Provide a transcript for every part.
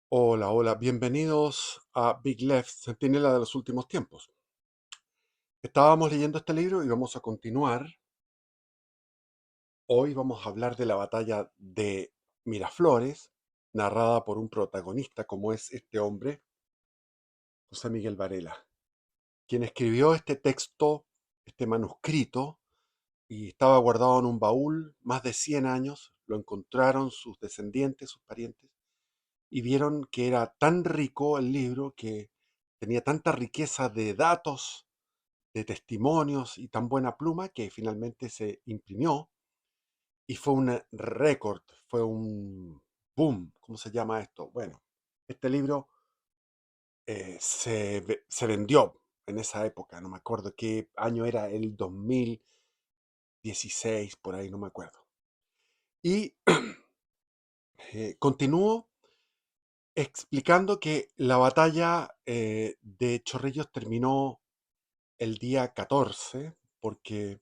Hola, hola, bienvenidos a Big Left, Centinela de los últimos tiempos. Estábamos leyendo este libro y vamos a continuar. Hoy vamos a hablar de la batalla de Miraflores, narrada por un protagonista como es este hombre, José Miguel Varela, quien escribió este texto, este manuscrito, y estaba guardado en un baúl más de 100 años. Lo encontraron sus descendientes, sus parientes, y vieron que era tan rico el libro, que tenía tanta riqueza de datos, de testimonios y tan buena pluma, que finalmente se imprimió y fue un récord, fue un boom. ¿Cómo se llama esto? Bueno, este libro se vendió en esa época, no me acuerdo qué año era, el 2016, por ahí, no me acuerdo. Y continúo explicando que la batalla de Chorrillos terminó el día 14, porque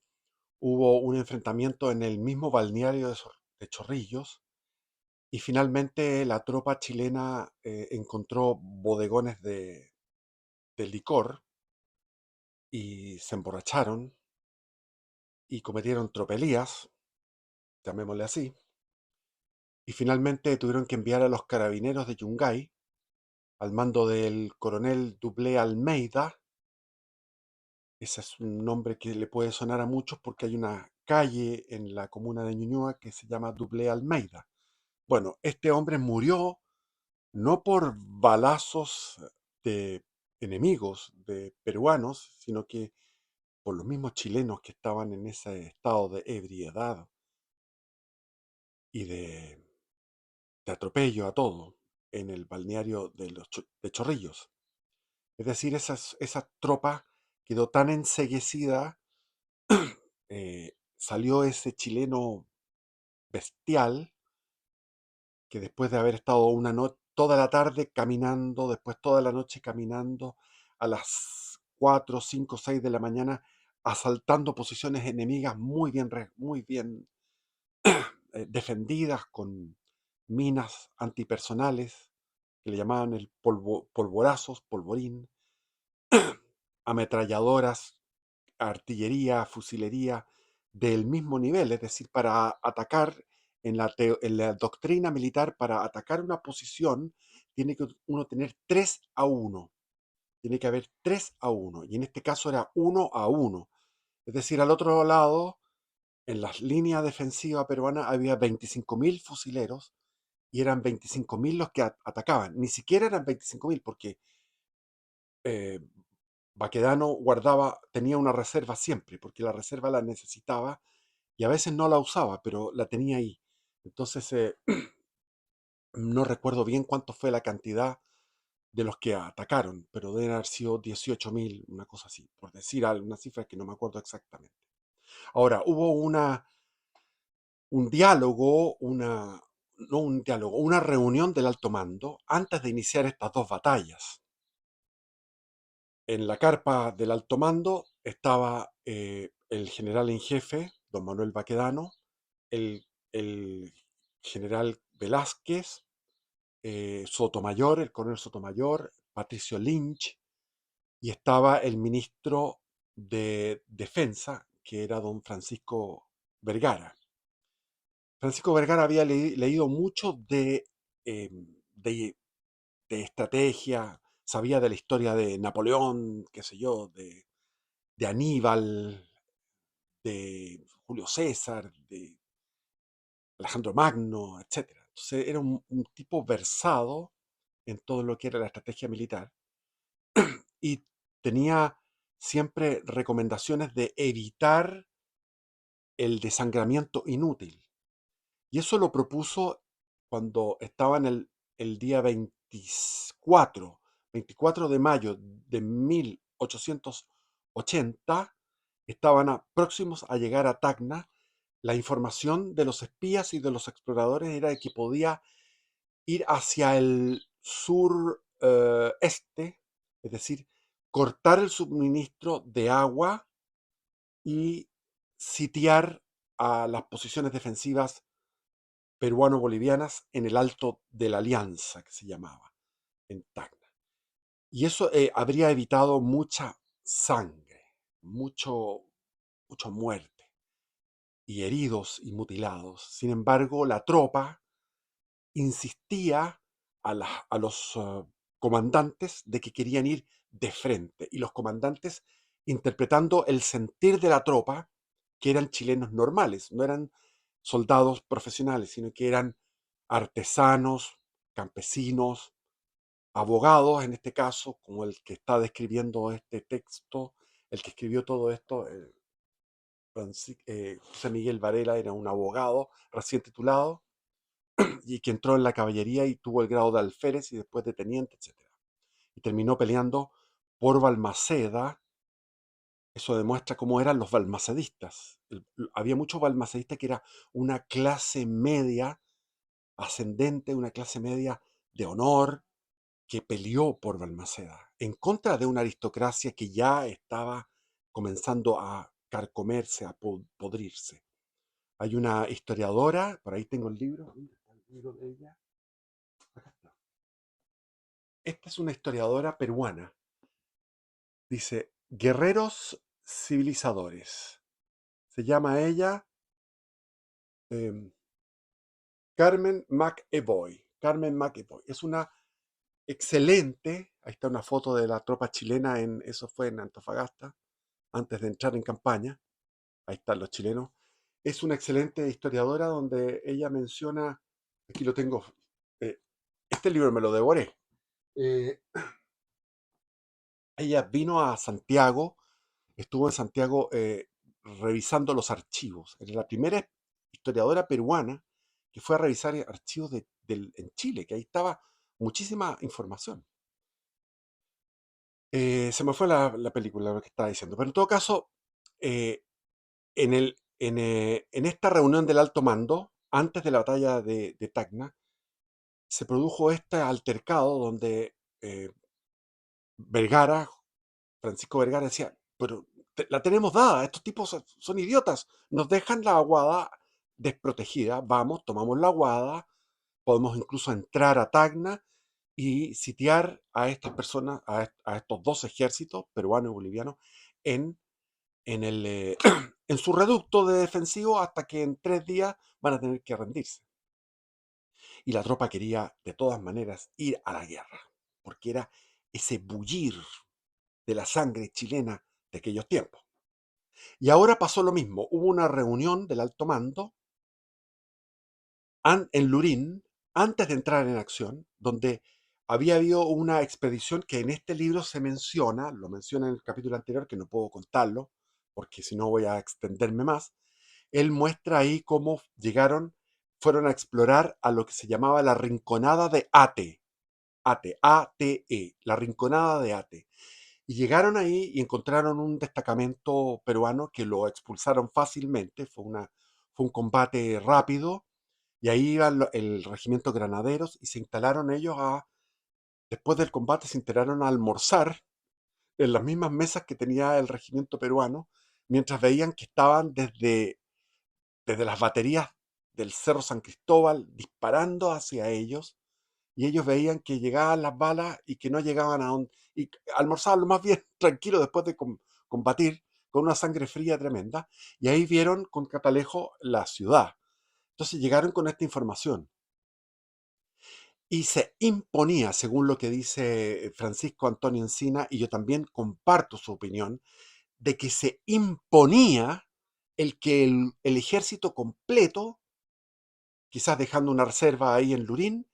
hubo un enfrentamiento en el mismo balneario de Chorrillos, y finalmente la tropa chilena encontró bodegones de licor y se emborracharon y cometieron tropelías, llamémosle así, y finalmente tuvieron que enviar a los carabineros de Yungay al mando del coronel Dublé Almeida. Ese es un nombre que le puede sonar a muchos porque hay una calle en la comuna de Ñuñoa que se llama Dublé Almeida. Bueno, este hombre murió no por balazos de enemigos, de peruanos, sino que por los mismos chilenos que estaban en ese estado de ebriedad y de atropello a todo en el balneario de Chorrillos. Es decir, esa tropa quedó tan enceguecida, salió ese chileno bestial, que después de haber estado toda la tarde caminando, después toda la noche caminando, a las 4, 5, 6 de la mañana, asaltando posiciones enemigas muy bien defendidas, con minas antipersonales que le llamaban el polvorazos, polvorín, ametralladoras, artillería, fusilería del mismo nivel, es decir, para atacar en la doctrina militar, para atacar una posición, tiene que uno tener 3-1, tiene que haber 3-1, y en este caso era 1-1, es decir, al otro lado, en las líneas defensivas peruanas había 25.000 fusileros y eran 25.000 los que atacaban, ni siquiera eran 25.000 porque eh, Baquedano tenía una reserva siempre, porque la reserva la necesitaba y a veces no la usaba, pero la tenía ahí. Entonces, no recuerdo bien cuánto fue la cantidad de los que atacaron, pero deben haber sido 18.000, una cosa así, por decir alguna cifra que no me acuerdo exactamente. Ahora, hubo un diálogo, no un diálogo, una reunión del alto mando antes de iniciar estas dos batallas. En la carpa del alto mando estaba el general en jefe, don Manuel Baquedano, el general Velázquez, Sotomayor, el coronel Sotomayor, Patricio Lynch, y estaba el ministro de Defensa, que era don Francisco Vergara. Francisco Vergara había leído mucho eh, de, de estrategia, sabía de la historia de Napoleón, qué sé yo, de Aníbal, de Julio César, de Alejandro Magno, etcétera. Entonces era un tipo versado en todo lo que era la estrategia militar, y tenía siempre recomendaciones de evitar el desangramiento inútil. Y eso lo propuso cuando estaba en el día 24 de mayo de 1880, estaban próximos a llegar a Tacna. La información de los espías y de los exploradores era que podía ir hacia el sur este, es decir, cortar el suministro de agua y sitiar a las posiciones defensivas peruano-bolivianas en el Alto de la Alianza, que se llamaba. en Tacna. Y eso habría evitado mucha sangre, mucha muerte y heridos y mutilados. Sin embargo, la tropa insistía a los comandantes de que querían ir de frente, y los comandantes, interpretando el sentir de la tropa, que eran chilenos normales, no eran soldados profesionales, sino que eran artesanos, campesinos, abogados, en este caso, como el que está describiendo este texto, el que escribió todo esto, José Miguel Varela, era un abogado recién titulado y que entró en la caballería y tuvo el grado de alférez y después de teniente, etcétera. Y terminó peleando por Balmaceda. Eso demuestra cómo eran los balmacedistas. Había muchos balmacedistas que era una clase media ascendente, una clase media de honor, que peleó por Balmaceda, en contra de una aristocracia que ya estaba comenzando a carcomerse, a podrirse. Hay una historiadora, por ahí tengo el libro, ¿dónde está el libro de ella? Acá está. Esta es una historiadora peruana. Dice, guerreros civilizadores. Se llama ella eh, Carmen McEvoy. Carmen McEvoy. Es una excelente, ahí está una foto de la tropa chilena, eso fue en Antofagasta, antes de entrar en campaña. Ahí están los chilenos. Es una excelente historiadora donde ella menciona, aquí lo tengo, eh, este libro me lo devoré. Eh, Ella vino a Santiago, estuvo en Santiago revisando los archivos. Era la primera historiadora peruana que fue a revisar archivos en Chile, que ahí estaba muchísima información. Se me fue la película, lo que estaba diciendo, pero en todo caso, eh, en esta reunión del alto mando, antes de la batalla de Tacna, se produjo este altercado donde Vergara, Francisco Vergara decía, pero la tenemos dada, estos tipos son idiotas, nos dejan la aguada desprotegida, vamos, tomamos la aguada, podemos incluso entrar a Tacna y sitiar a estas personas, a estos dos ejércitos, peruano y boliviano, en, en su reducto de defensivo hasta que en 3 días van a tener que rendirse. Y la tropa quería de todas maneras ir a la guerra, porque era ese bullir de la sangre chilena de aquellos tiempos. Y ahora pasó lo mismo, hubo una reunión del alto mando en Lurín, antes de entrar en acción, donde había habido una expedición que en este libro se menciona, lo menciona en el capítulo anterior, que no puedo contarlo, porque si no voy a extenderme más. Él muestra ahí cómo fueron a explorar a lo que se llamaba la Rinconada de Ate, Ate, A-T-E, la Rinconada de Ate. Y llegaron ahí y encontraron un destacamento peruano que lo expulsaron fácilmente, fue un combate rápido, y ahí iba el regimiento Granaderos y se instalaron ellos después del combate se instalaron a almorzar en las mismas mesas que tenía el regimiento peruano, mientras veían que estaban desde las baterías del Cerro San Cristóbal disparando hacia ellos, y ellos veían que llegaban las balas y que no llegaban a donde, y almorzaban lo más bien tranquilo después de combatir con una sangre fría tremenda, y ahí vieron con Catalejo la ciudad. Entonces llegaron con esta información y se imponía, según lo que dice Francisco Antonio Encina, y yo también comparto su opinión, de que se imponía el que el ejército completo, quizás dejando una reserva ahí en Lurín,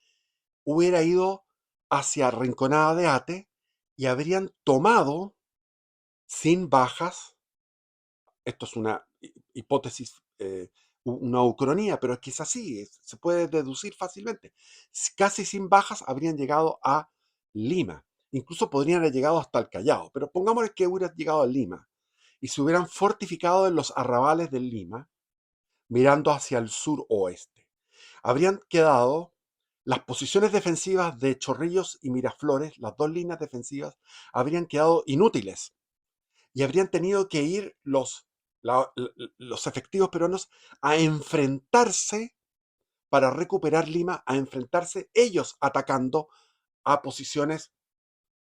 hubiera ido hacia Rinconada de Ate y habrían tomado sin bajas, esto es una hipótesis, una ucronía, pero es que es así, se puede deducir fácilmente. Casi sin bajas habrían llegado a Lima, incluso podrían haber llegado hasta el Callao, pero pongámosle que hubieran llegado a Lima y se hubieran fortificado en los arrabales de Lima, mirando hacia el suroeste. Habrían quedado las posiciones defensivas de Chorrillos y Miraflores, las dos líneas defensivas, habrían quedado inútiles y habrían tenido que ir los efectivos peruanos a enfrentarse para recuperar Lima, a enfrentarse ellos atacando a posiciones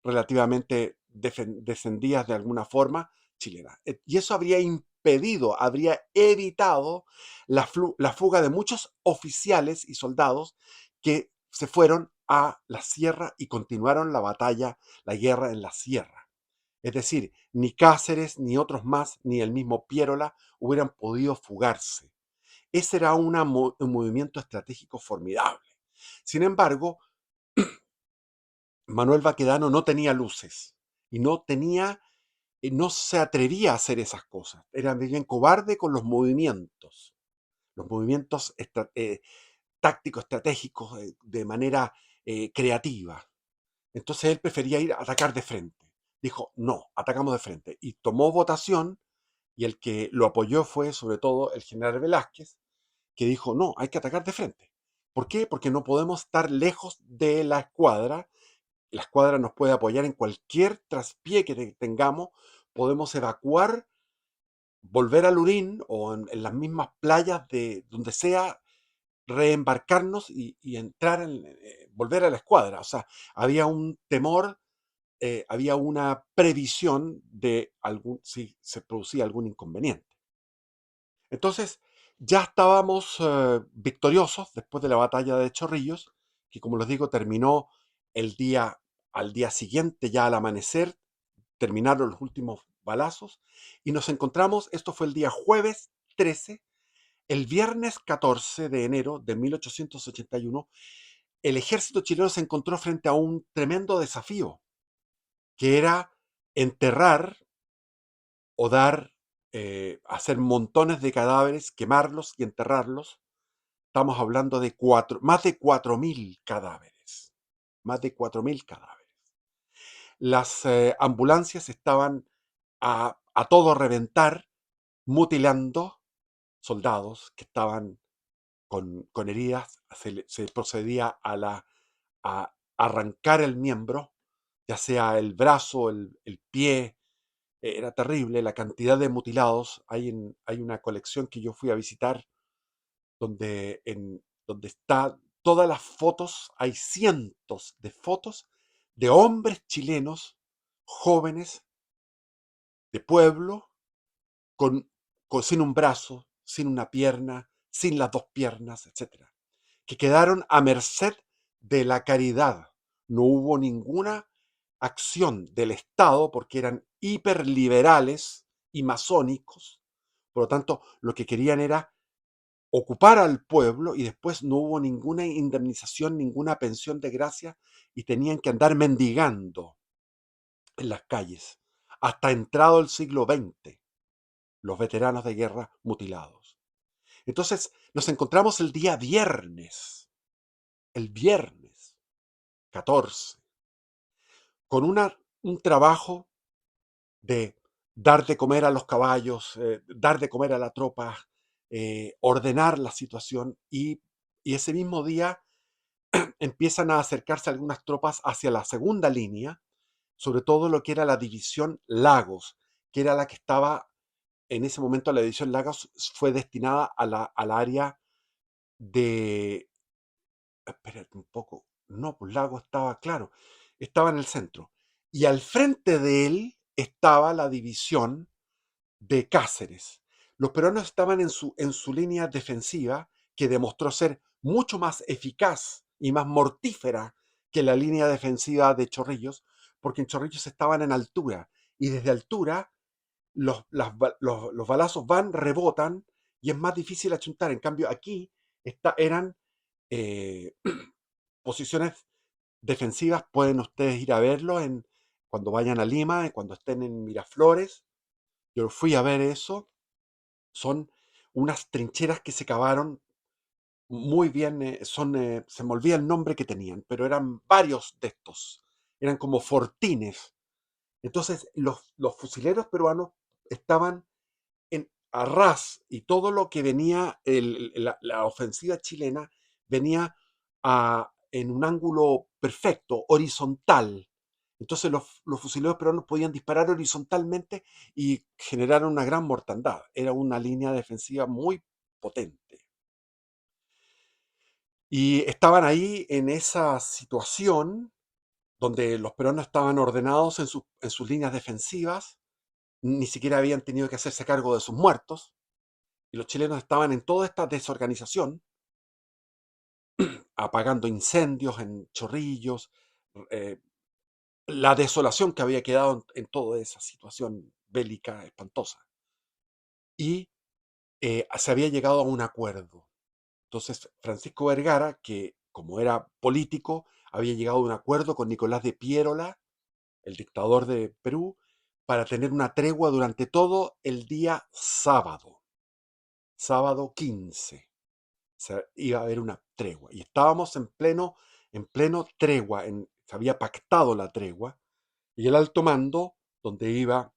relativamente descendidas de alguna forma chilenas. Y eso habría impedido, habría evitado la fuga de muchos oficiales y soldados que se fueron a la sierra y continuaron la batalla, la guerra en la sierra. Es decir, ni Cáceres, ni otros más, ni el mismo Piérola hubieran podido fugarse. Ese era un movimiento estratégico formidable. Sin embargo, Manuel Baquedano no tenía luces y no se atrevía a hacer esas cosas. Era bien cobarde con los movimientos tácticos, estratégicos, de manera creativa. Entonces él prefería ir a atacar de frente. Dijo, no, atacamos de frente. Y tomó votación, y el que lo apoyó fue sobre todo el general Velázquez, que dijo, no, hay que atacar de frente. ¿Por qué? Porque no podemos estar lejos de la escuadra nos puede apoyar en cualquier traspié que tengamos, podemos evacuar, volver a Lurín o en las mismas playas de donde sea, reembarcarnos y entrar volver a la escuadra. O sea, había un temor, había una previsión de si se producía algún inconveniente. Entonces, ya estábamos victoriosos después de la batalla de Chorrillos, que como les digo, terminó el día, al día siguiente, ya al amanecer, terminaron los últimos balazos, y nos encontramos, esto fue el día jueves 13, el viernes 14 de enero de 1881, el ejército chileno se encontró frente a un tremendo desafío, que era enterrar o hacer montones de cadáveres, quemarlos y enterrarlos. Estamos hablando de más de 4.000 cadáveres. Más de 4.000 cadáveres. Las ambulancias estaban a todo reventar, mutilando soldados que estaban con heridas. Se procedía a arrancar el miembro, ya sea el brazo, el pie. Era terrible la cantidad de mutilados. Hay una colección que yo fui a visitar donde está todas las fotos, hay cientos de fotos de hombres chilenos, jóvenes, de pueblo, con, sin un brazo, sin una pierna, sin las dos piernas, etcétera, que quedaron a merced de la caridad. No hubo ninguna acción del Estado porque eran hiperliberales y masónicos. Por lo tanto, lo que querían era ocupar al pueblo, y después no hubo ninguna indemnización, ninguna pensión de gracia, y tenían que andar mendigando en las calles hasta entrado el siglo XX, los veteranos de guerra mutilados. Entonces nos encontramos el viernes 14, con un trabajo de dar de comer a los caballos, dar de comer a la tropa, ordenar la situación, y ese mismo día empiezan a acercarse algunas tropas hacia la segunda línea, sobre todo lo que era la división Lagos, que era la que estaba en ese momento. La división Lagos fue destinada al área de... Espérate un poco. No, pues Lagos estaba claro. Estaba en el centro. Y al frente de él estaba la división de Cáceres. Los peruanos estaban en su línea defensiva, que demostró ser mucho más eficaz y más mortífera que la línea defensiva de Chorrillos, porque en Chorrillos estaban en altura, y desde altura los balazos van, rebotan, y es más difícil achuntar. En cambio, aquí eran eh, posiciones defensivas. Pueden ustedes ir a verlo cuando vayan a Lima, cuando estén en Miraflores. Yo fui a ver eso. Son unas trincheras que se cavaron muy bien. Se me olvida el nombre que tenían, pero eran varios de estos. Eran como fortines. Entonces, los fusileros peruanos estaban a ras, y todo lo que venía, la ofensiva chilena, venía en un ángulo perfecto, horizontal. Entonces los fusileros peruanos podían disparar horizontalmente y generaron una gran mortandad. Era una línea defensiva muy potente. Y estaban ahí en esa situación, donde los peruanos estaban ordenados en sus líneas defensivas, ni siquiera habían tenido que hacerse cargo de sus muertos, y los chilenos estaban en toda esta desorganización, apagando incendios en Chorrillos, eh, la desolación que había quedado en toda esa situación bélica espantosa. Y se había llegado a un acuerdo. Entonces, Francisco Vergara, que como era político, había llegado a un acuerdo con Nicolás de Piérola, el dictador de Perú, para tener una tregua durante todo el día sábado, sábado 15. O sea, iba a haber una tregua. Y estábamos en pleno tregua, se había pactado la tregua, y el alto mando, donde iba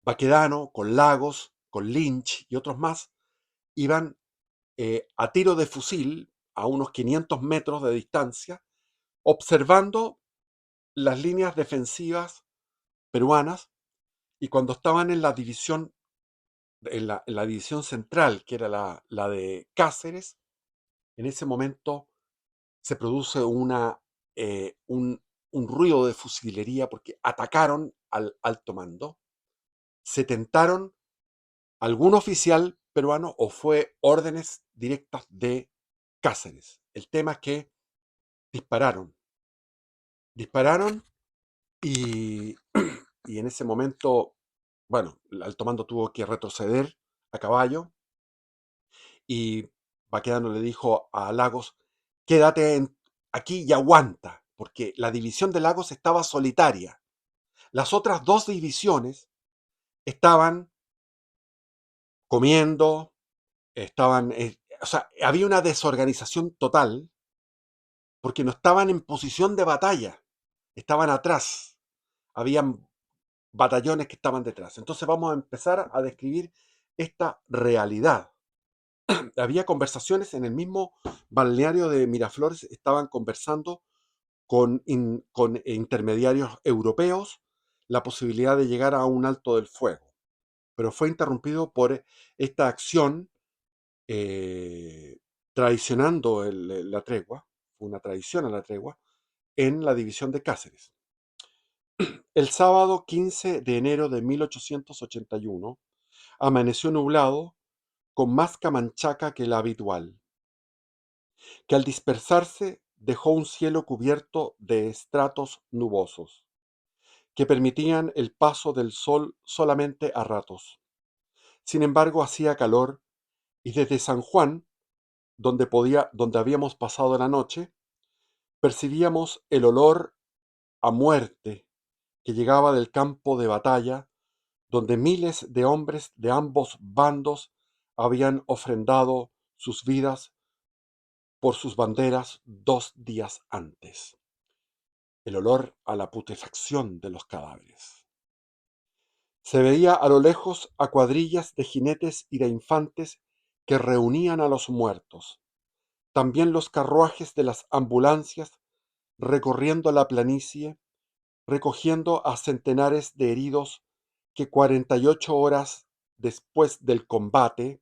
Baquedano, con Lagos, con Lynch y otros más, iban a tiro de fusil a unos 500 metros de distancia, observando las líneas defensivas peruanas, y cuando estaban en la división, en la división central, que era la de Cáceres, en ese momento se produce un ruido de fusilería porque atacaron al alto mando, se tentaron algún oficial peruano o fue órdenes directas de Cáceres. El tema es que dispararon, dispararon y, y en ese momento, bueno, el alto mando tuvo que retroceder a caballo y Baquedano le dijo a Lagos, quédate aquí y aguanta, porque la división de Lagos estaba solitaria. Las otras dos divisiones estaban comiendo, o sea, había una desorganización total porque no estaban en posición de batalla, estaban atrás, habían batallones que estaban detrás. Entonces vamos a empezar a describir esta realidad. Había conversaciones en el mismo balneario de Miraflores, estaban conversando con intermediarios europeos la posibilidad de llegar a un alto del fuego, pero fue interrumpido por esta acción eh, traicionando la tregua, una traición a la tregua, en la división de Cáceres. El sábado 15 de enero de 1881 amaneció nublado con más camanchaca que la habitual, que al dispersarse dejó un cielo cubierto de estratos nubosos, que permitían el paso del sol solamente a ratos. Sin embargo, hacía calor y desde San Juan, donde habíamos pasado la noche, percibíamos el olor a muerte que llegaba del campo de batalla, donde miles de hombres de ambos bandos habían ofrendado sus vidas por sus banderas 2 días antes. El olor a la putrefacción de los cadáveres. Se veía a lo lejos a cuadrillas de jinetes y de infantes que reunían a los muertos. También los carruajes de las ambulancias recorriendo la planicie, recogiendo a centenares de heridos que 48 horas después del combate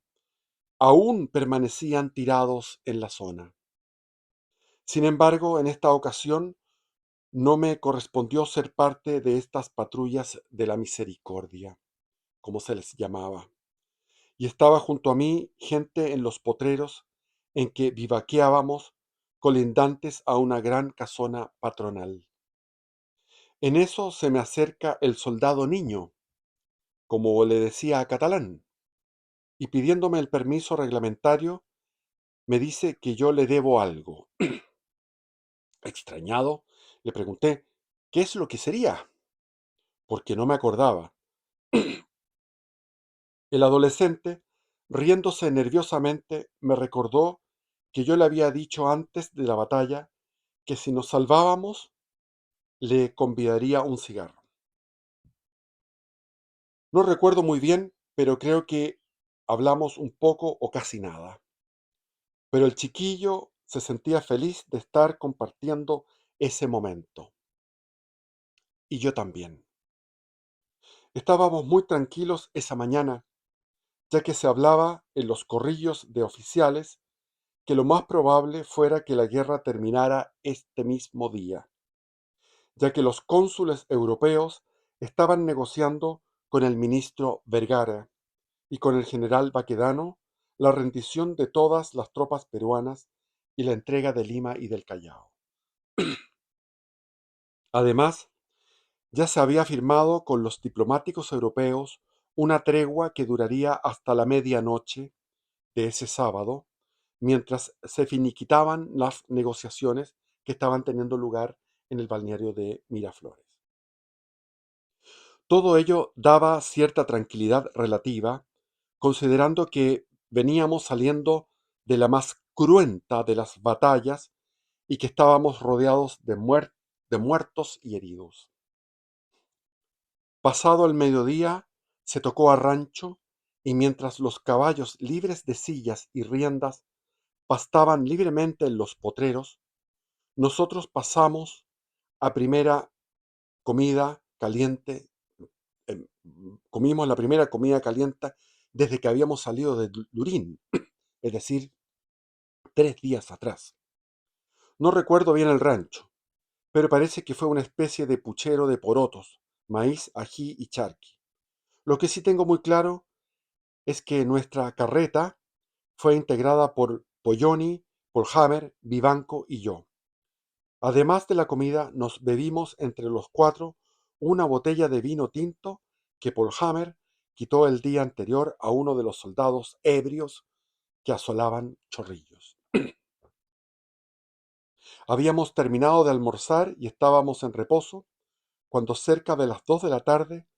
aún permanecían tirados en la zona. Sin embargo, en esta ocasión no me correspondió ser parte de estas patrullas de la misericordia, como se les llamaba, y estaba junto a mí gente en los potreros en que vivaqueábamos, colindantes a una gran casona patronal. En eso se me acerca el soldado niño, como le decía a Catalán, y pidiéndome el permiso reglamentario, me dice que yo le debo algo. Extrañado, le pregunté, ¿qué es lo que sería? Porque no me acordaba. El adolescente, riéndose nerviosamente, me recordó que yo le había dicho antes de la batalla que si nos salvábamos, le convidaría un cigarro. No recuerdo muy bien, pero creo que hablamos un poco o casi nada. Pero el chiquillo se sentía feliz de estar compartiendo ese momento. Y yo también. Estábamos muy tranquilos esa mañana, ya que se hablaba en los corrillos de oficiales que lo más probable fuera que la guerra terminara este mismo día. ya que los cónsules europeos estaban negociando con el ministro Vergara y con el general Baquedano la rendición de todas las tropas peruanas y la entrega de Lima y del Callao. Además, ya se había firmado con los diplomáticos europeos una tregua que duraría hasta la medianoche de ese sábado, mientras se finiquitaban las negociaciones que estaban teniendo lugar en el balneario de Miraflores. Todo ello daba cierta tranquilidad relativa, considerando que veníamos saliendo de la más cruenta de las batallas y que estábamos rodeados de muertos y heridos. Pasado el mediodía, se tocó a rancho y mientras los caballos libres de sillas y riendas pastaban libremente en los potreros, nosotros pasamos a primera comida caliente, comimos la primera comida caliente desde que habíamos salido de Lurín, es decir, 3 días atrás. No recuerdo bien el rancho, pero parece que fue una especie de puchero de porotos, maíz, ají y charqui. Lo que sí tengo muy claro es que nuestra carreta fue integrada por Polloni, Polhammer, Vivanco y yo. Además de la comida, nos bebimos entre los cuatro una botella de vino tinto que Polhammer quitó el día anterior a uno de los soldados ebrios que asolaban Chorrillos. Habíamos terminado de almorzar y estábamos en reposo cuando cerca de las 2 de la tarde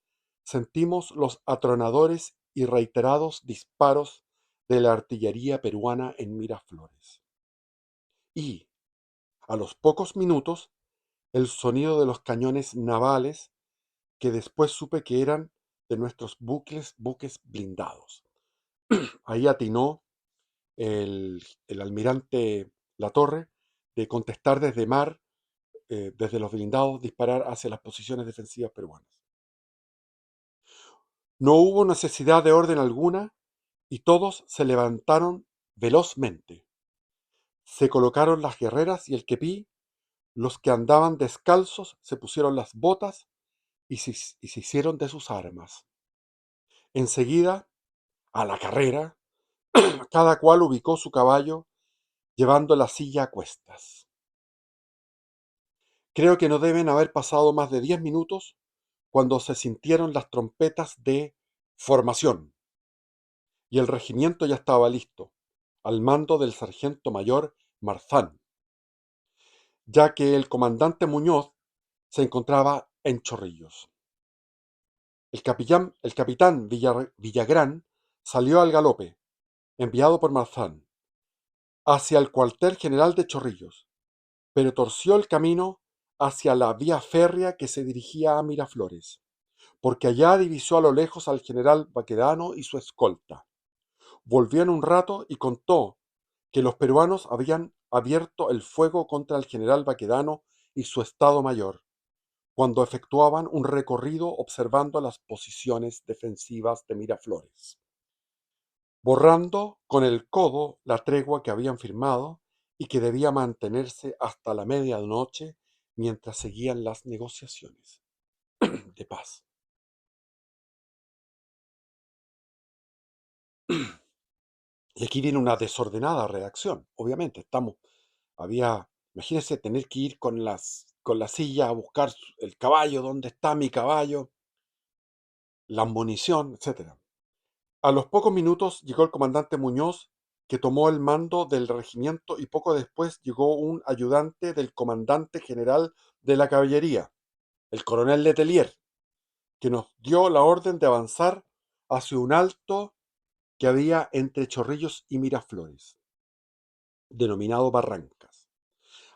sentimos los atronadores y reiterados disparos de la artillería peruana en Miraflores. Y, a los pocos minutos, el sonido de los cañones navales que después supe que eran de nuestros buques blindados. Ahí atinó el almirante Latorre de contestar desde mar, desde los blindados, disparar hacia las posiciones defensivas peruanas. No hubo necesidad de orden alguna y todos se levantaron velozmente. Se colocaron las guerreras y el kepí, los que andaban descalzos se pusieron las botas y se hicieron de sus armas. Enseguida, a la carrera, cada cual ubicó su caballo llevando la silla a cuestas. Creo que no deben haber pasado más de 10 minutos cuando se sintieron las trompetas de formación y el regimiento ya estaba listo, al mando del sargento mayor Marzán, ya que el comandante Muñoz se encontraba en Chorrillos. El capitán Villagrán salió al galope, enviado por Marzán, hacia el cuartel general de Chorrillos, pero torció el camino hacia la vía férrea que se dirigía a Miraflores, porque allá divisó a lo lejos al general Baquedano y su escolta. Volvió en un rato y contó que los peruanos habían abierto el fuego contra el general Baquedano y su estado mayor, cuando efectuaban un recorrido observando las posiciones defensivas de Miraflores, borrando con el codo la tregua que habían firmado y que debía mantenerse hasta la medianoche mientras seguían las negociaciones de paz. Y aquí viene una desordenada redacción, obviamente. Imagínense tener que ir con la silla a buscar el caballo, dónde está mi caballo, la munición, etcétera. A los pocos minutos llegó el comandante Muñoz, que tomó el mando del regimiento y poco después llegó un ayudante del comandante general de la caballería, el coronel Letelier, que nos dio la orden de avanzar hacia un alto que había entre Chorrillos y Miraflores, denominado Barrancas.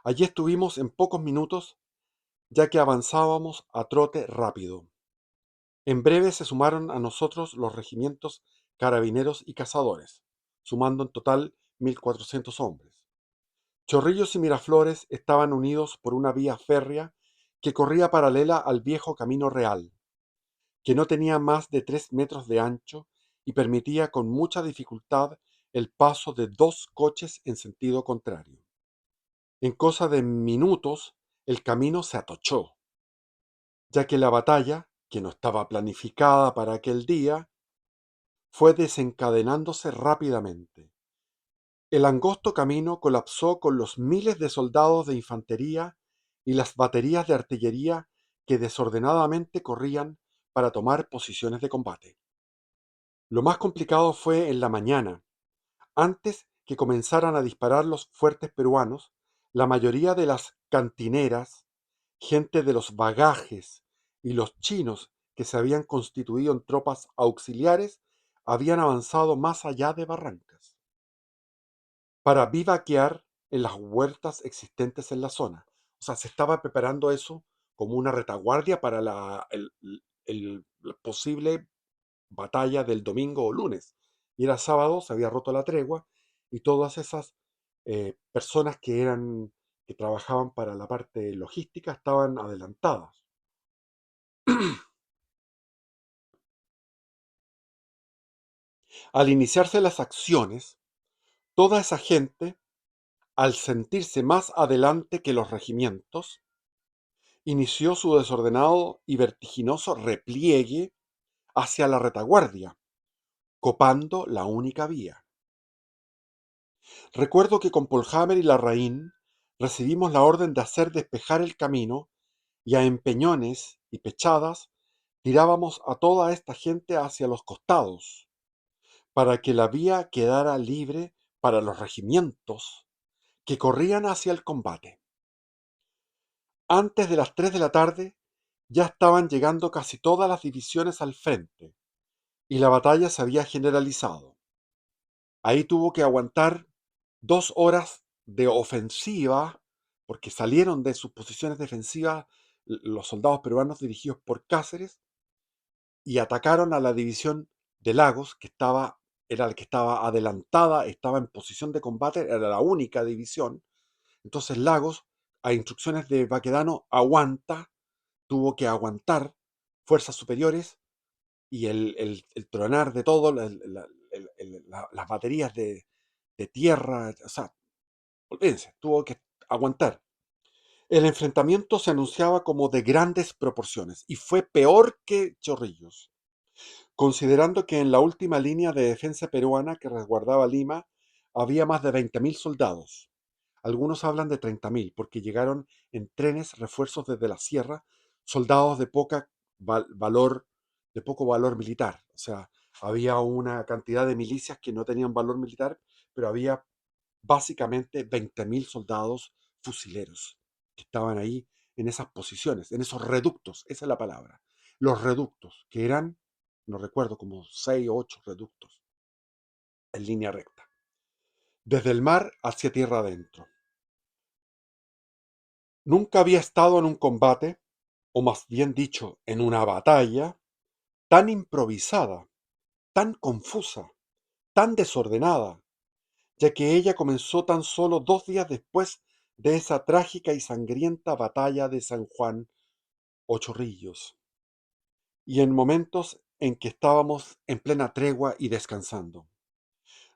Allí estuvimos en pocos minutos, ya que avanzábamos a trote rápido. En breve se sumaron a nosotros los regimientos carabineros y cazadores, sumando en total 1.400 hombres. Chorrillos y Miraflores estaban unidos por una vía férrea que corría paralela al viejo Camino Real, que no tenía más de 3 metros de ancho y permitía con mucha dificultad el paso de 2 coches en sentido contrario. En cosa de minutos el camino se atochó ya que la batalla, que no estaba planificada para aquel día, fue desencadenándose rápidamente. El angosto camino colapsó con los miles de soldados de infantería y las baterías de artillería que desordenadamente corrían para tomar posiciones de combate. Lo más complicado fue en la mañana. Antes que comenzaran a disparar los fuertes peruanos, la mayoría de las cantineras, gente de los bagajes y los chinos que se habían constituido en tropas auxiliares habían avanzado más allá de Barrancas para vivaquear en las huertas existentes en la zona. O sea, se estaba preparando eso como una retaguardia para la posible batalla del domingo o lunes. Y era sábado, se había roto la tregua y todas esas personas que trabajaban para la parte logística estaban adelantadas. Al iniciarse las acciones, toda esa gente, al sentirse más adelante que los regimientos, inició su desordenado y vertiginoso repliegue hacia la retaguardia, copando la única vía. Recuerdo que con Polhammer y Larraín recibimos la orden de hacer despejar el camino y a empeñones y pechadas tirábamos a toda esta gente hacia los costados, para que la vía quedara libre para los regimientos que corrían hacia el combate. Antes de las 3 de la tarde ya estaban llegando casi todas las divisiones al frente y la batalla se había generalizado. Ahí tuvo que aguantar 2 horas de ofensiva, porque salieron de sus posiciones defensivas los soldados peruanos dirigidos por Cáceres y atacaron a la división de Lagos, era la que estaba adelantada, estaba en posición de combate, era la única división. Entonces Lagos, a instrucciones de Baquedano, tuvo que aguantar fuerzas superiores y el tronar de todo, las baterías de tierra, o sea, olvídense, tuvo que aguantar. El enfrentamiento se anunciaba como de grandes proporciones y fue peor que Chorrillos, considerando que en la última línea de defensa peruana que resguardaba Lima había más de 20.000 soldados. Algunos hablan de 30.000 porque llegaron en trenes refuerzos desde la sierra, soldados de poco valor militar. O sea, había una cantidad de milicias que no tenían valor militar, pero había básicamente 20.000 soldados fusileros que estaban ahí en esas posiciones, en esos reductos, esa es la palabra. Los reductos, que eran, no recuerdo, como 6 o 8 reductos en línea recta, desde el mar hacia tierra adentro. Nunca había estado en un combate, o más bien dicho, en una batalla, tan improvisada, tan confusa, tan desordenada, ya que ella comenzó tan solo 2 días después de esa trágica y sangrienta batalla de San Juan o Chorrillos, y en momentos en que estábamos en plena tregua y descansando.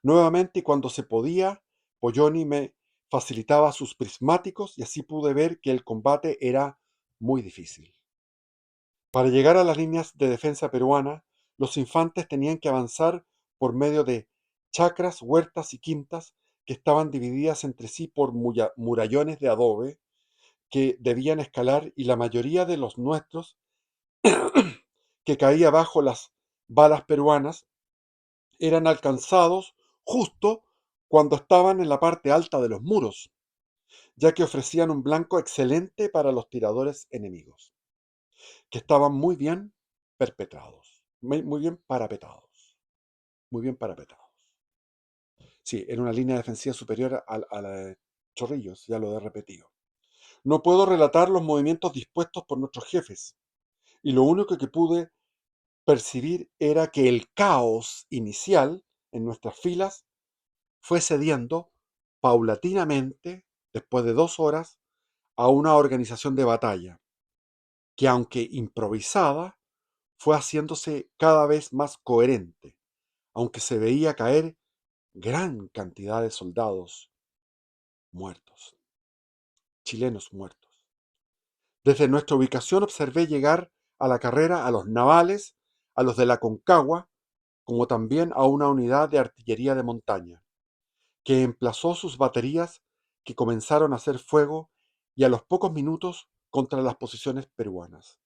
Nuevamente, y cuando se podía, Polloni me facilitaba sus prismáticos y así pude ver que el combate era muy difícil. Para llegar a las líneas de defensa peruana, los infantes tenían que avanzar por medio de chacras, huertas y quintas que estaban divididas entre sí por murallones de adobe que debían escalar y la mayoría de los nuestros que caía bajo las balas peruanas eran alcanzados justo cuando estaban en la parte alta de los muros, ya que ofrecían un blanco excelente para los tiradores enemigos, que estaban muy bien perpetrados, muy bien parapetados, muy bien parapetados. Sí, era una línea defensiva superior a la de Chorrillos, ya lo he repetido. No puedo relatar los movimientos dispuestos por nuestros jefes, y lo único que pude percibir era que el caos inicial en nuestras filas fue cediendo paulatinamente, después de 2 horas, a una organización de batalla, que aunque improvisada, fue haciéndose cada vez más coherente, aunque se veía caer gran cantidad de soldados muertos, chilenos muertos. Desde nuestra ubicación observé llegar a la carrera a los navales, a los de la Concagua, como también a una unidad de artillería de montaña, que emplazó sus baterías, que comenzaron a hacer fuego y a los pocos minutos contra las posiciones peruanas.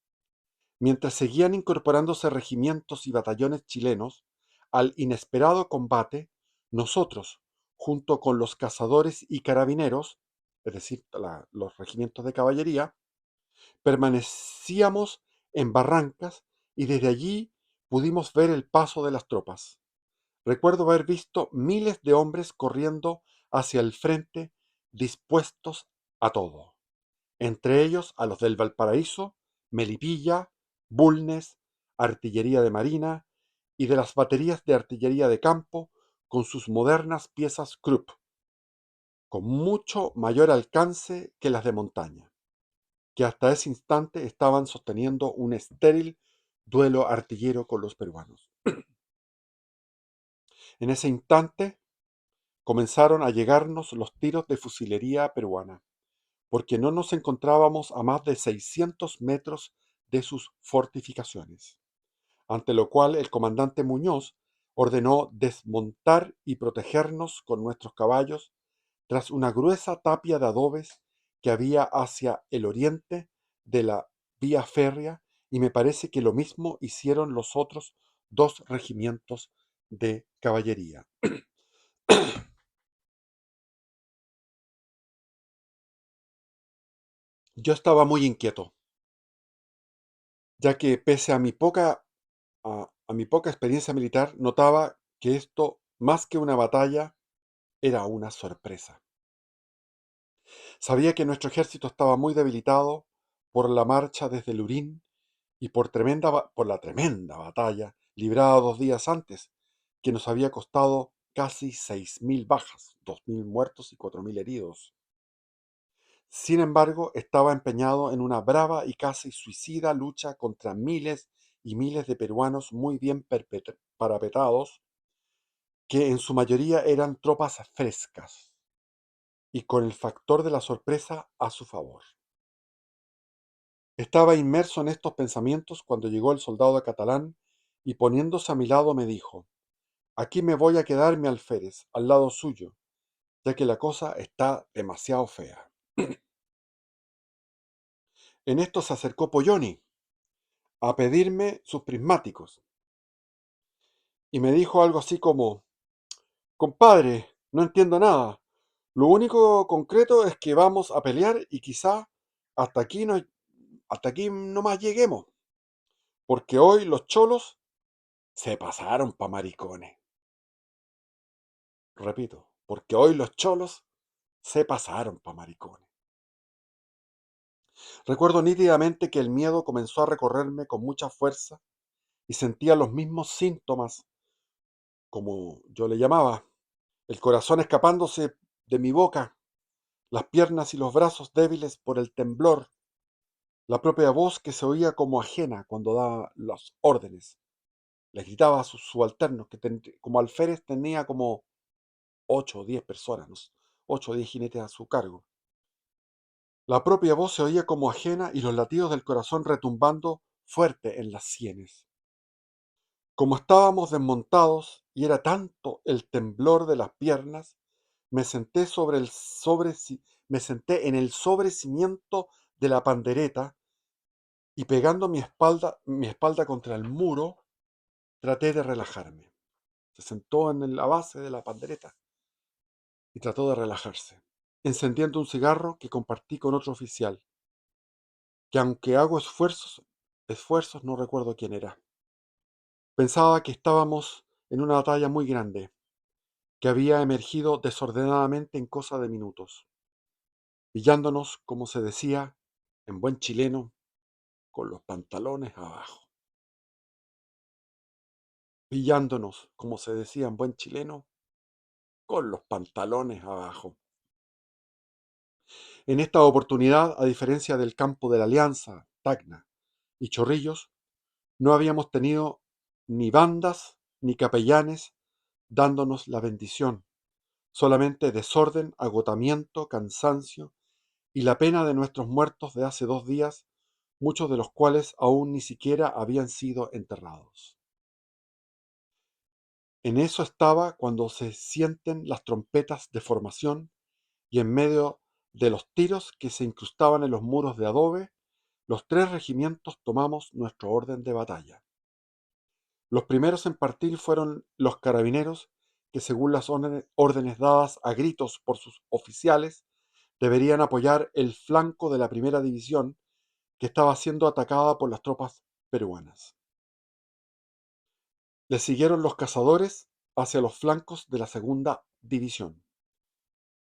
Mientras seguían incorporándose regimientos y batallones chilenos al inesperado combate, nosotros, junto con los cazadores y carabineros, es decir, los regimientos de caballería, permanecíamos en Barrancas y desde allí pudimos ver el paso de las tropas. Recuerdo haber visto miles de hombres corriendo hacia el frente, dispuestos a todo, entre ellos a los del Valparaíso, Melipilla, Bulnes, artillería de marina y de las baterías de artillería de campo con sus modernas piezas Krupp, con mucho mayor alcance que las de montaña, que hasta ese instante estaban sosteniendo un estéril duelo artillero con los peruanos. En ese instante comenzaron a llegarnos los tiros de fusilería peruana, porque no nos encontrábamos a más de 600 metros de sus fortificaciones, ante lo cual el comandante Muñoz ordenó desmontar y protegernos con nuestros caballos tras una gruesa tapia de adobes que había hacia el oriente de la vía férrea, y me parece que lo mismo hicieron los otros dos regimientos de caballería. Yo estaba muy inquieto, ya que pese a mi poca experiencia militar, notaba que esto, más que una batalla, era una sorpresa. Sabía que nuestro ejército estaba muy debilitado por la marcha desde Lurín y por la tremenda batalla librada 2 días antes, que nos había costado casi 6.000 bajas, 2.000 muertos y 4.000 heridos. Sin embargo, estaba empeñado en una brava y casi suicida lucha contra miles y miles de peruanos muy bien parapetados, que en su mayoría eran tropas frescas y con el factor de la sorpresa a su favor. Estaba inmerso en estos pensamientos cuando llegó el soldado catalán y poniéndose a mi lado me dijo: «Aquí me voy a quedar, mi alférez, al lado suyo, ya que la cosa está demasiado fea». En esto se acercó Polloni a pedirme sus prismáticos y me dijo algo así como: «Compadre, no entiendo nada. Lo único concreto es que vamos a pelear y quizá hasta aquí no, hasta aquí nomás lleguemos, porque hoy los cholos se pasaron pa' maricones». Repito, porque hoy los cholos se pasaron pa' maricones. Recuerdo nítidamente que el miedo comenzó a recorrerme con mucha fuerza y sentía los mismos síntomas, como yo le llamaba, el corazón escapándose de mi boca, las piernas y los brazos débiles por el temblor, la propia voz que se oía como ajena cuando daba las órdenes. Les gritaba a sus subalternos, que como alférez tenía como 8 o 10 personas, ¿no? 8 o 10 jinetes a su cargo. La propia voz se oía como ajena y los latidos del corazón retumbando fuerte en las sienes. Como estábamos desmontados y era tanto el temblor de las piernas, me senté me senté en el sobrecimiento de la pandereta y pegando mi espalda contra el muro, traté de relajarme. Se sentó en la base de la pandereta y trató de relajarse, encendiendo un cigarro que compartí con otro oficial, que aunque hago esfuerzos no recuerdo quién era. Pensaba que estábamos en una batalla muy grande, que había emergido desordenadamente en cosa de minutos, pillándonos, como se decía en buen chileno, con los pantalones abajo. Pillándonos, como se decía en buen chileno, con los pantalones abajo. En esta oportunidad, a diferencia del campo de la Alianza, Tacna y Chorrillos, no habíamos tenido ni bandas ni capellanes dándonos la bendición, solamente desorden, agotamiento, cansancio y la pena de nuestros muertos de hace 2 días muchos de los cuales aún ni siquiera habían sido enterrados. En eso estaba cuando se sienten las trompetas de formación y en medio de los tiros que se incrustaban en los muros de adobe, los tres regimientos tomamos nuestro orden de batalla. Los primeros en partir fueron los carabineros, que según las órdenes dadas a gritos por sus oficiales, deberían apoyar el flanco de la primera división que estaba siendo atacada por las tropas peruanas. Le siguieron los cazadores hacia los flancos de la segunda división.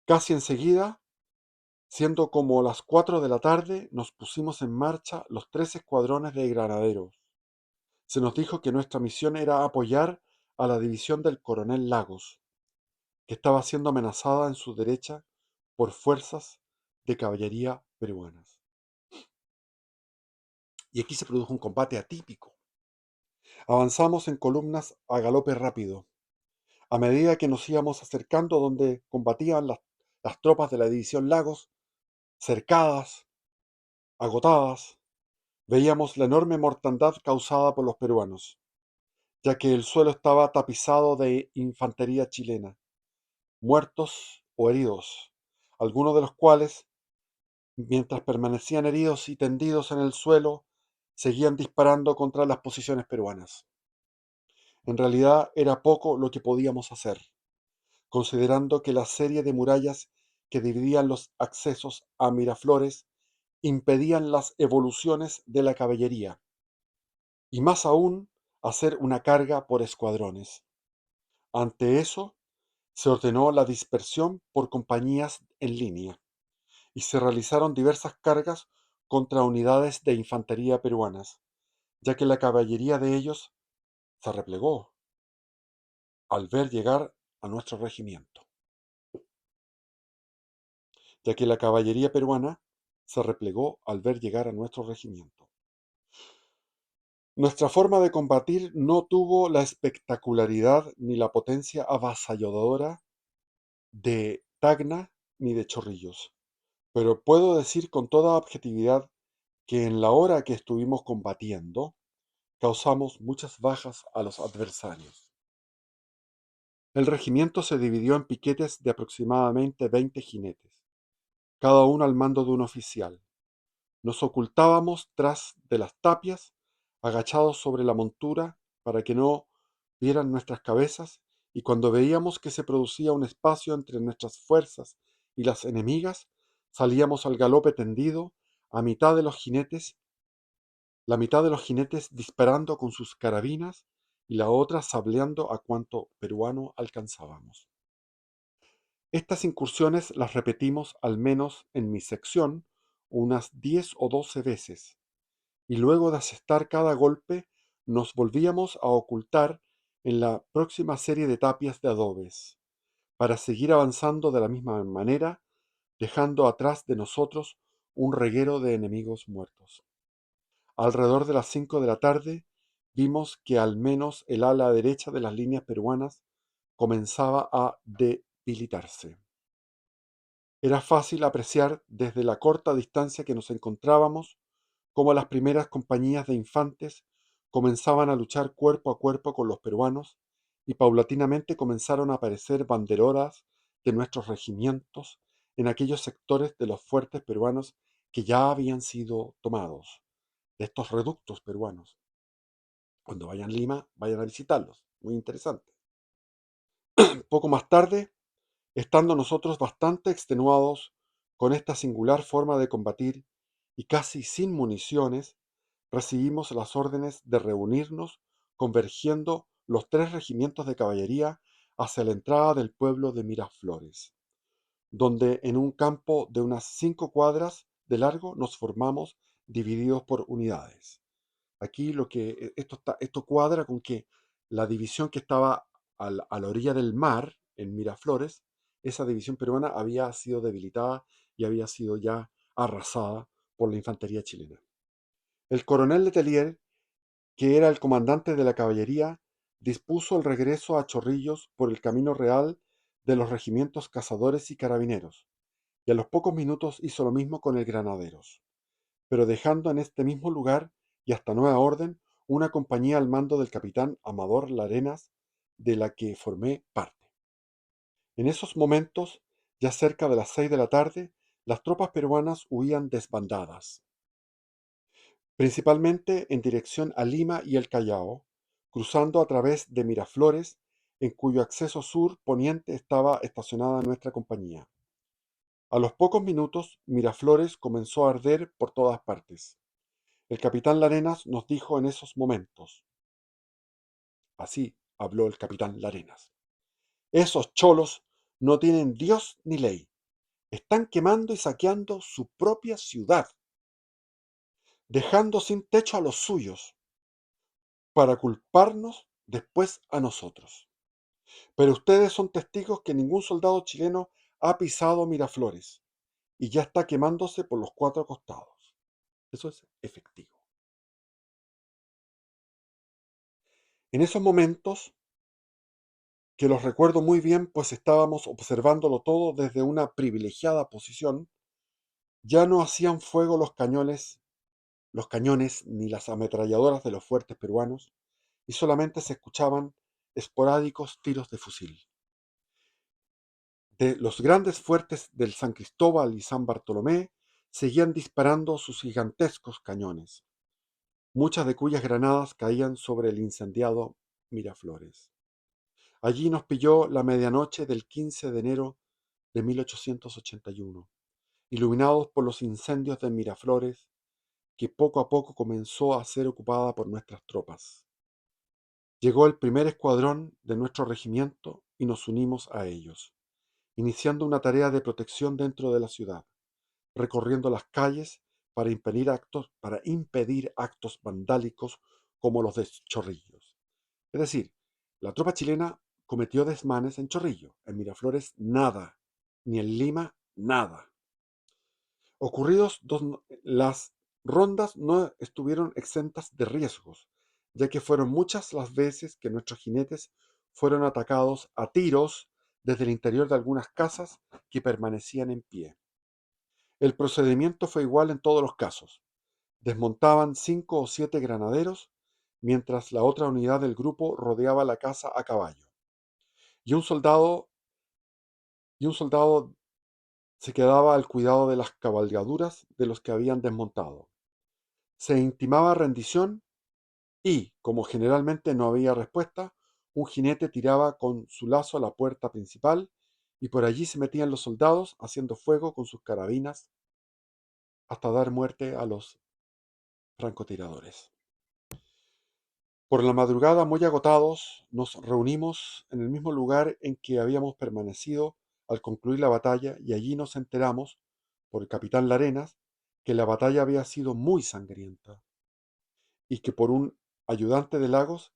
Casi enseguida, siendo como las 4 de la tarde, nos pusimos en marcha los 3 escuadrones de granaderos. Se nos dijo que nuestra misión era apoyar a la división del coronel Lagos, que estaba siendo amenazada en su derecha por fuerzas de caballería peruanas. Y aquí se produjo un combate atípico. Avanzamos en columnas a galope rápido. A medida que nos íbamos acercando donde combatían las tropas de la división Lagos, cercadas, agotadas, veíamos la enorme mortandad causada por los peruanos, ya que el suelo estaba tapizado de infantería chilena, muertos o heridos, algunos de los cuales, mientras permanecían heridos y tendidos en el suelo, seguían disparando contra las posiciones peruanas. En realidad era poco lo que podíamos hacer, considerando que la serie de murallas que dividían los accesos a Miraflores impedían las evoluciones de la caballería, y más aún hacer una carga por escuadrones. Ante eso, se ordenó la dispersión por compañías en línea, y se realizaron diversas cargas contra unidades de infantería peruanas, ya que la caballería de ellos se replegó al ver llegar a nuestro regimiento, ya que la caballería peruana se replegó al ver llegar a nuestro regimiento. Nuestra forma de combatir no tuvo la espectacularidad ni la potencia avasalladora de Tacna ni de Chorrillos, pero puedo decir con toda objetividad que en la hora que estuvimos combatiendo, causamos muchas bajas a los adversarios. El regimiento se dividió en piquetes de aproximadamente 20 jinetes, cada uno al mando de un oficial. Nos ocultábamos tras de las tapias, agachados sobre la montura para que no vieran nuestras cabezas, y cuando veíamos que se producía un espacio entre nuestras fuerzas y las enemigas, salíamos al galope tendido, a mitad de los jinetes, la mitad de los jinetes disparando con sus carabinas y la otra sableando a cuanto peruano alcanzábamos. Estas incursiones las repetimos al menos en mi sección unas 10 o 12 veces, y luego de asestar cada golpe nos volvíamos a ocultar en la próxima serie de tapias de adobes, para seguir avanzando de la misma manera, dejando atrás de nosotros un reguero de enemigos muertos. Alrededor de las 5 de la tarde vimos que al menos el ala derecha de las líneas peruanas comenzaba a debilitarse. Era fácil apreciar desde la corta distancia que nos encontrábamos cómo las primeras compañías de infantes comenzaban a luchar cuerpo a cuerpo con los peruanos, y paulatinamente comenzaron a aparecer banderolas de nuestros regimientos en aquellos sectores de los fuertes peruanos que ya habían sido tomados, de estos reductos peruanos. Cuando vayan a Lima, vayan a visitarlos. Muy interesante. Poco más tarde, estando nosotros bastante extenuados con esta singular forma de combatir y casi sin municiones, recibimos las órdenes de reunirnos, convergiendo los 3 regimientos de caballería hacia la entrada del pueblo de Miraflores, donde en un campo de unas 5 cuadras de largo nos formamos divididos por unidades. Aquí esto cuadra con que la división que estaba a la orilla del mar, en Miraflores, esa división peruana había sido debilitada y había sido ya arrasada por la infantería chilena. El coronel Letelier, que era el comandante de la caballería, dispuso el regreso a Chorrillos por el camino real de los regimientos cazadores y carabineros, y a los pocos minutos hizo lo mismo con el granaderos. pero dejando en este mismo lugar y hasta nueva orden una compañía al mando del capitán Amador Larenas, de la que formé parte. En esos momentos, ya cerca de las 6 de la tarde, las tropas peruanas huían desbandadas, principalmente en dirección a Lima y el Callao, cruzando a través de Miraflores, en cuyo acceso sur poniente estaba estacionada nuestra compañía. A los pocos minutos, Miraflores comenzó a arder por todas partes. El capitán Larenas nos dijo en esos momentos, así habló el capitán Larenas: esos cholos no tienen Dios ni ley. Están quemando y saqueando su propia ciudad, dejando sin techo a los suyos, para culparnos después a nosotros. Pero ustedes son testigos que ningún soldado chileno ha pisado Miraflores y ya está quemándose por los 4 costados. Eso es efectivo. En esos momentos, que los recuerdo muy bien, pues estábamos observándolo todo desde una privilegiada posición, ya no hacían fuego los cañones ni las ametralladoras de los fuertes peruanos, y solamente se escuchaban esporádicos tiros de fusil. De los grandes fuertes del San Cristóbal y San Bartolomé seguían disparando sus gigantescos cañones, muchas de cuyas granadas caían sobre el incendiado Miraflores. Allí nos pilló la medianoche del 15 de enero de 1881, iluminados por los incendios de Miraflores, que poco a poco comenzó a ser ocupada por nuestras tropas. Llegó el primer escuadrón de nuestro regimiento y nos unimos a ellos, iniciando una tarea de protección dentro de la ciudad, recorriendo las calles para impedir actos vandálicos como los de Chorrillos. Es decir, la tropa chilena cometió desmanes en Chorrillo, en Miraflores nada, ni en Lima nada. Las rondas no estuvieron exentas de riesgos, ya que fueron muchas las veces que nuestros jinetes fueron atacados a tiros desde el interior de algunas casas que permanecían en pie. El procedimiento fue igual en todos los casos. Desmontaban 5 o 7 granaderos, mientras la otra unidad del grupo rodeaba la casa a caballo. Y un soldado, y un soldado se quedaba al cuidado de las cabalgaduras de los que habían desmontado. Se intimaba rendición y, como generalmente no había respuesta, un jinete tiraba con su lazo a la puerta principal y por allí se metían los soldados haciendo fuego con sus carabinas hasta dar muerte a los francotiradores. Por la madrugada, muy agotados, nos reunimos en el mismo lugar en que habíamos permanecido al concluir la batalla y allí nos enteramos, por el capitán Larenas, que la batalla había sido muy sangrienta y que por un ayudante de Lagos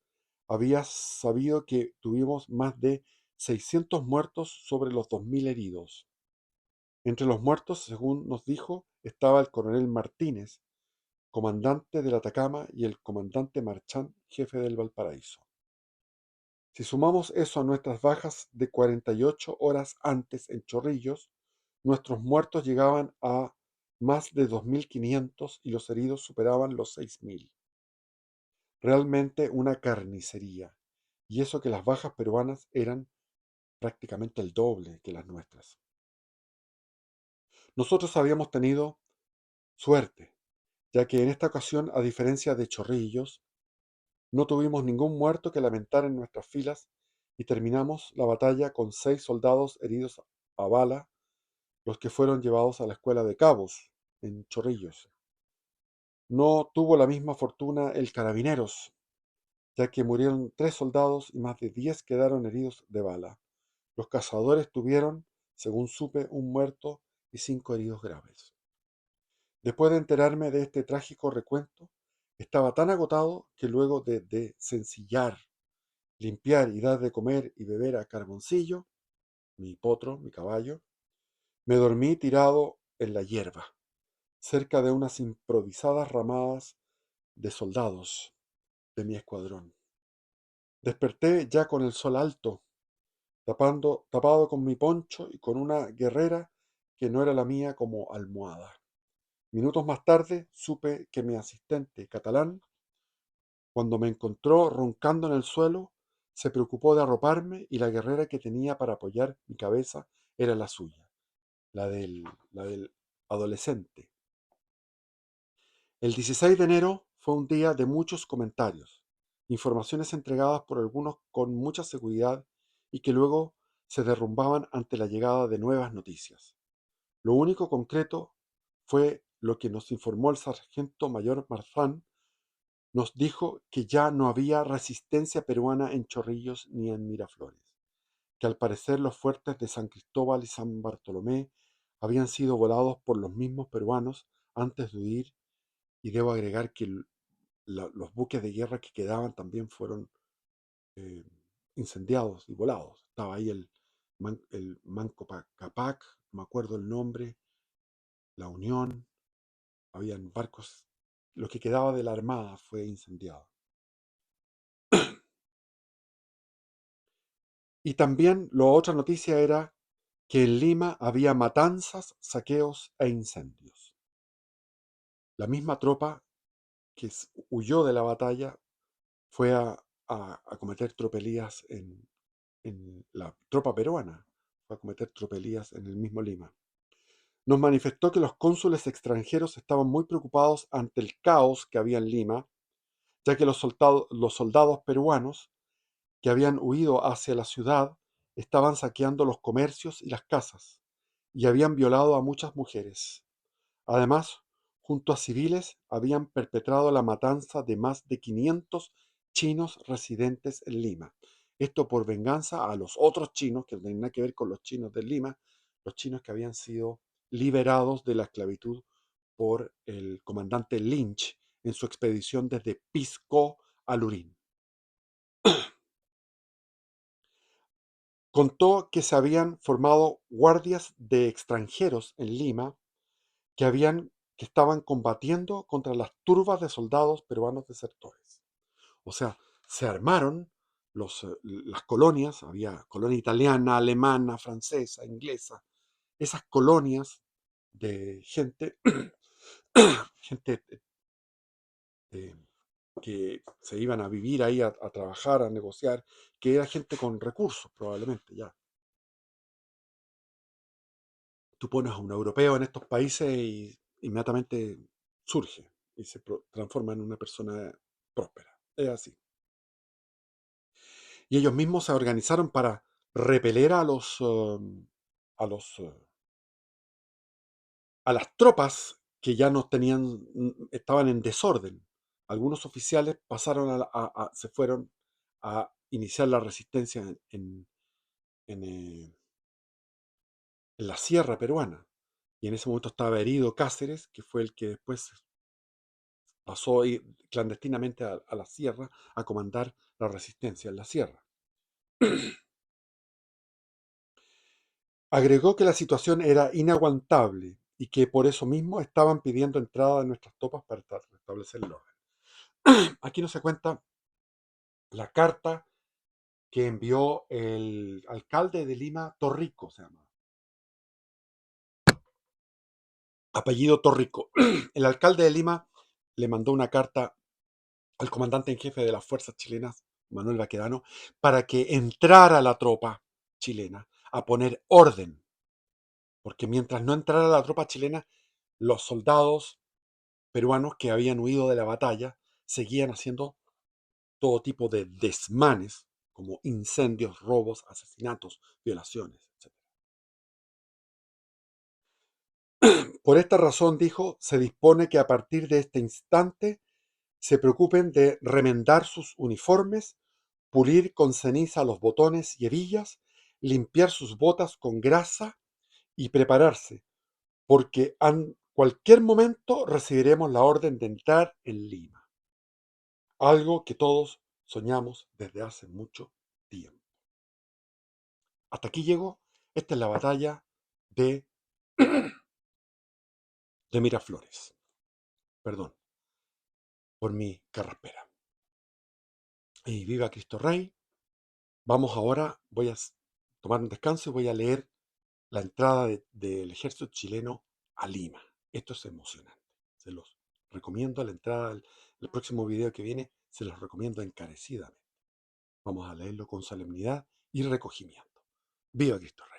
había sabido que tuvimos más de 600 muertos sobre los 2000 heridos. Entre los muertos, según nos dijo, estaba el coronel Martínez, comandante del Atacama, y el comandante Marchán, jefe del Valparaíso. Si sumamos eso a nuestras bajas de 48 horas antes en Chorrillos, nuestros muertos llegaban a más de 2500 y los heridos superaban los 6000. Realmente una carnicería. Y eso que las bajas peruanas eran prácticamente el doble que las nuestras. Nosotros habíamos tenido suerte, ya que en esta ocasión, a diferencia de Chorrillos, no tuvimos ningún muerto que lamentar en nuestras filas y terminamos la batalla con 6 soldados heridos a bala, los que fueron llevados a la escuela de cabos en Chorrillos. No tuvo la misma fortuna el Carabineros, ya que murieron 3 soldados y más de 10 quedaron heridos de bala. Los cazadores tuvieron, según supe, un muerto y 5 heridos graves. Después de enterarme de este trágico recuento, estaba tan agotado que luego de desencillar, limpiar y dar de comer y beber a Carboncillo, mi potro, mi caballo, me dormí tirado en la hierba, cerca de unas improvisadas ramadas de soldados de mi escuadrón. Desperté ya con el sol alto, tapado con mi poncho y con una guerrera que no era la mía como almohada. Minutos más tarde supe que mi asistente catalán, cuando me encontró roncando en el suelo, se preocupó de arroparme y la guerrera que tenía para apoyar mi cabeza era la suya, la del adolescente. El 16 de enero fue un día de muchos comentarios, informaciones entregadas por algunos con mucha seguridad y que luego se derrumbaban ante la llegada de nuevas noticias. Lo único concreto fue lo que nos informó el sargento mayor Marzán. Nos dijo que ya no había resistencia peruana en Chorrillos ni en Miraflores, que al parecer los fuertes de San Cristóbal y San Bartolomé habían sido volados por los mismos peruanos antes de huir, y debo agregar que los buques de guerra que quedaban también fueron eh, incendiados y volados. Estaba ahí el Manco Capac, no me acuerdo el nombre, la Unión, habían barcos, lo que quedaba de la armada fue incendiado. Y también la otra noticia era que en Lima había matanzas, saqueos e incendios. La misma tropa que huyó de la batalla fue a cometer tropelías en la tropa peruana, fue a cometer tropelías en el mismo Lima. Nos manifestó que los cónsules extranjeros estaban muy preocupados ante el caos que había en Lima, ya que los soldados peruanos que habían huido hacia la ciudad estaban saqueando los comercios y las casas, y habían violado a muchas mujeres. Además, junto a civiles, habían perpetrado la matanza de más de 500 chinos residentes en Lima. Esto por venganza a los otros chinos, que no tienen nada que ver con los chinos de Lima, los chinos que habían sido liberados de la esclavitud por el comandante Lynch en su expedición desde Pisco a Lurín. Contó que se habían formado guardias de extranjeros en Lima que estaban combatiendo contra las turbas de soldados peruanos desertores. O sea, se armaron las colonias, había colonia italiana, alemana, francesa, inglesa, esas colonias de gente, gente eh, que se iban a vivir ahí, a trabajar, a negociar, que era gente con recursos probablemente ya. Tú pones a un europeo en estos países y inmediatamente surge y se transforma en una persona próspera. Es así. Y ellos mismos se organizaron para repeler a los, a las tropas que ya no tenían, estaban en desorden. Algunos oficiales pasaron se fueron a iniciar la resistencia en la sierra peruana. Y en ese momento estaba herido Cáceres, que fue el que después pasó clandestinamente a la sierra a comandar la resistencia en la sierra. Agregó que la situación era inaguantable y que por eso mismo estaban pidiendo entrada de nuestras tropas para restablecer el orden. Aquí no se cuenta la carta que envió el alcalde de Lima, Torrico se llama, apellido Torrico. El alcalde de Lima le mandó una carta al comandante en jefe de las fuerzas chilenas, Manuel Baquedano, para que entrara la tropa chilena a poner orden, porque mientras no entrara la tropa chilena, los soldados peruanos que habían huido de la batalla seguían haciendo todo tipo de desmanes, como incendios, robos, asesinatos, violaciones, etc. Por esta razón, dijo, se dispone que a partir de este instante se preocupen de remendar sus uniformes, pulir con ceniza los botones y hebillas, limpiar sus botas con grasa y prepararse, porque en cualquier momento recibiremos la orden de entrar en Lima, algo que todos soñamos desde hace mucho tiempo. Hasta aquí llegó. Esta es la batalla de, de Miraflores. Perdón por mi carraspera. Y viva Cristo Rey. Vamos ahora, voy a tomar un descanso y voy a leer la entrada del ejército chileno a Lima. Esto es emocionante. Se los recomiendo a la entrada del próximo video que viene, se los recomiendo encarecidamente. Vamos a leerlo con solemnidad y recogimiento. ¡Viva Cristo Rey!